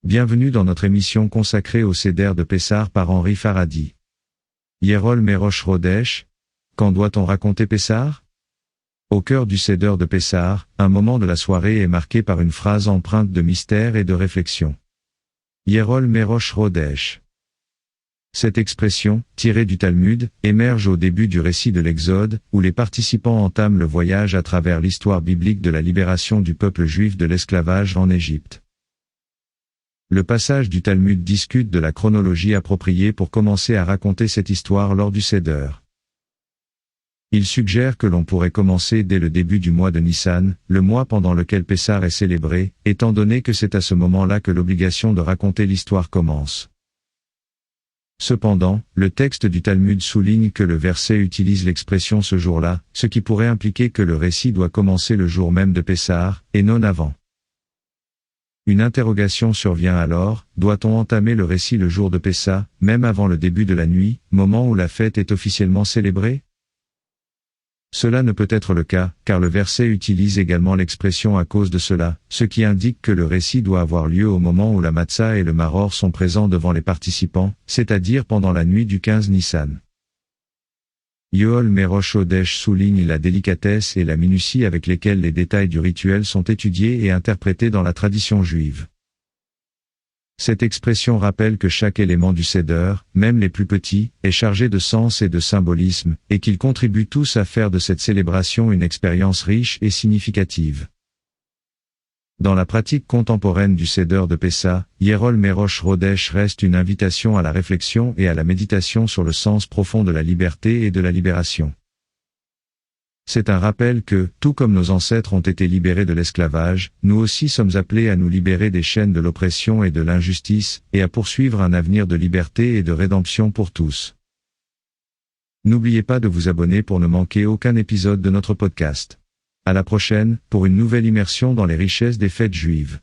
Bienvenue dans notre émission consacrée au Seder de Pessah par Henri Faradi. Yerol Merosh Rodesh, quand doit-on raconter Pessah? Au cœur du Seder de Pessah, un moment de la soirée est marqué par une phrase empreinte de mystère et de réflexion. Yerol Merosh Rodesh. Cette expression, tirée du Talmud, émerge au début du récit de l'Exode, où les participants entament le voyage à travers l'histoire biblique de la libération du peuple juif de l'esclavage en Égypte. Le passage du Talmud discute de la chronologie appropriée pour commencer à raconter cette histoire lors du Seder. Il suggère que l'on pourrait commencer dès le début du mois de Nissan, le mois pendant lequel Pessah est célébré, étant donné que c'est à ce moment-là que l'obligation de raconter l'histoire commence. Cependant, le texte du Talmud souligne que le verset utilise l'expression ce jour-là, ce qui pourrait impliquer que le récit doit commencer le jour même de Pessah, et non avant. Une interrogation survient alors, doit-on entamer le récit le jour de Pessah, même avant le début de la nuit, moment où la fête est officiellement célébrée? Cela ne peut être le cas, car le verset utilise également l'expression à cause de cela, ce qui indique que le récit doit avoir lieu au moment où la matzah et le maror sont présents devant les participants, c'est-à-dire pendant la nuit du 15 Nissan. Yoel Merosh Hodesh souligne la délicatesse et la minutie avec lesquelles les détails du rituel sont étudiés et interprétés dans la tradition juive. Cette expression rappelle que chaque élément du Seder, même les plus petits, est chargé de sens et de symbolisme, et qu'ils contribuent tous à faire de cette célébration une expérience riche et significative. Dans la pratique contemporaine du Seder de Pessah, Yerol Merosh Rodesh reste une invitation à la réflexion et à la méditation sur le sens profond de la liberté et de la libération. C'est un rappel que, tout comme nos ancêtres ont été libérés de l'esclavage, nous aussi sommes appelés à nous libérer des chaînes de l'oppression et de l'injustice, et à poursuivre un avenir de liberté et de rédemption pour tous. N'oubliez pas de vous abonner pour ne manquer aucun épisode de notre podcast. À la prochaine, pour une nouvelle immersion dans les richesses des fêtes juives.